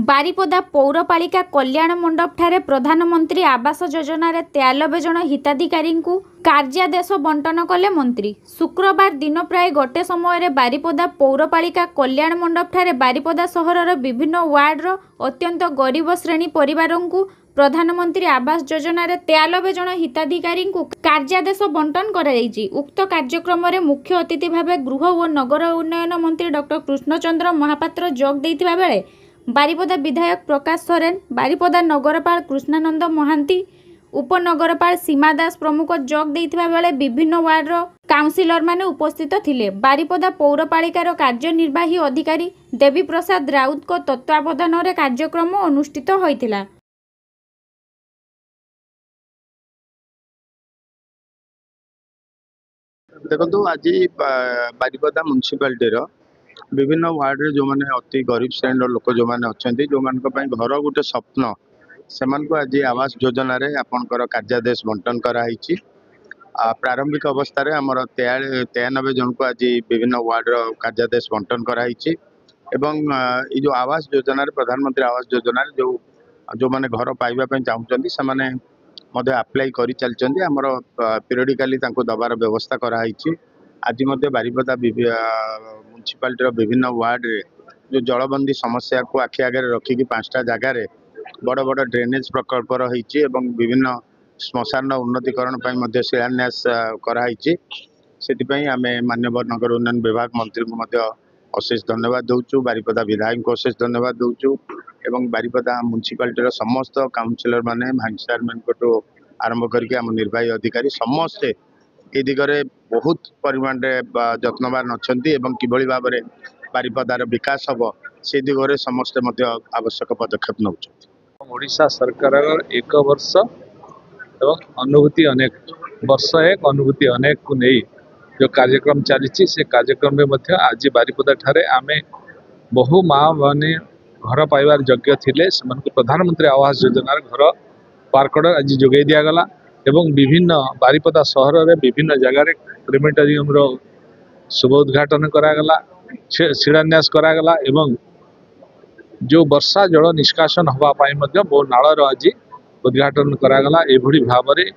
बारिपदा पौरपालिका कल्याण मंडप ठारे प्रधानमंत्री आवास योजन 93 जन हिताधिकारी कार्यादेश बंटन कले मंत्री। शुक्रवार दिन प्राय गोटे समय बारिपदा पौरपालिका कल्याण मंडप ठारे बारिपदा सहरर विभिन्न वार्डर अत्यंत गरीब श्रेणी परिवार प्रधानमंत्री आवास योजन 93 जन हिताधिकारी कार्यादेश बंटन कराई। उक्त कार्यक्रम में मुख्य अतिथि भाव गृह और नगर उन्नयन मंत्री डॉक्टर कृष्णचंद्र महापात्र जोग देइथिबा बेले बारिपदा विधायक प्रकाश सोरेन, बारिपदा नगरपाल कृष्णानंद महांती, उपनगरपाल सीमा दास प्रमुख जोग देइथिबा बेले विभिन्न वार्डर काउंसिलर माने उपस्थित थिले। बारिपदा पौरपालिकार कार्यनिर्वाही अधिकारी देवी प्रसाद राउत को तत्वावधान में कार्यक्रम अनुष्ठित होइथिला। देखो आज बारिपदा म्युनिसिपालिटी विभिन्न वार्ड जो मैंने अति गरीब श्रेणी लोक जो मैंने अच्छा जो मान घर गोटे स्वप्न से आज आवास योजन आपंकर कार्यादेश बंटन कराई। प्रारंभिक अवस्था आमर 93 जन को आज विभिन्न वार्ड कार्यादेश बंटन कराई। ये जो आवास योजन प्रधानमंत्री आवास योजन जो मैंने घर पाइबा चाहूँगी से आप्लाई कर चलती आमर पीरियडिकाली दबार व्यवस्था कराई। आज बारिपदा म्युनिसिपालिटी विभिन्न वार्ड रे जो जलबंदी समस्या को आखि आगे रखिकी 5टा जगार बड़ बड़ ड्रेनेज प्रकल्प रही विभिन्न श्मशान उन्नतीकरण शिलान्यास कराई। से आम माननीय नगर उन्नयन विभाग मंत्री को अशेष धन्यवाद दौचु, बारिपदा विधायक को अशेष धन्यवाद दौचु एवं बारिपदा म्युनिसिपालिटी समस्त काउंसिलर माने भाइस चेयरमैन को आरंभ करके आम निर्वाही अधिकारी समस्ते ये दिगरे बहुत परिमाण जत्नवान अच्छा किभली भाव में बारिपदार विकास हम से दिगरे समस्ते आवश्यक पदक्षेप नौ। ओडिशा सरकार एक वर्ष एवं अनुभूति अनेक वर्ष एक अनुभूति अनेक को नहीं जो कार्यक्रम चली से कार्यक्रम में आज बारिपदा ठारे आमे बहु माँ माने घर पाइबार योग्य थिले प्रधानमंत्री आवास योजन घर पार्कड आज जोगे दिगला एवं विभिन्न बारिपदा सहर में विभिन्न जगार क्रेमेटोरियम शुभ उद्घाटन करागला, शिलान्यास करागला एवं जो वर्षा जल निष्कासन होगापाई बो नालर आज उद्घाटन करागला। एभली भाव में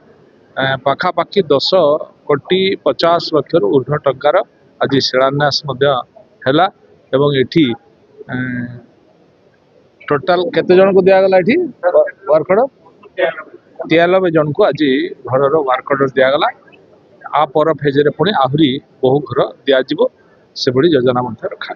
पाखापाखि 10,50 लाख ऊर्ध्व टंकार आज शिलान्यास है एवं एठी टोटाल केते जन को दिगला वर्कड 93 जन को आज घर वर्कड दिगला। आ पर फेज रे पुणी आहरी बहु घर दिज्व से योजना रखा।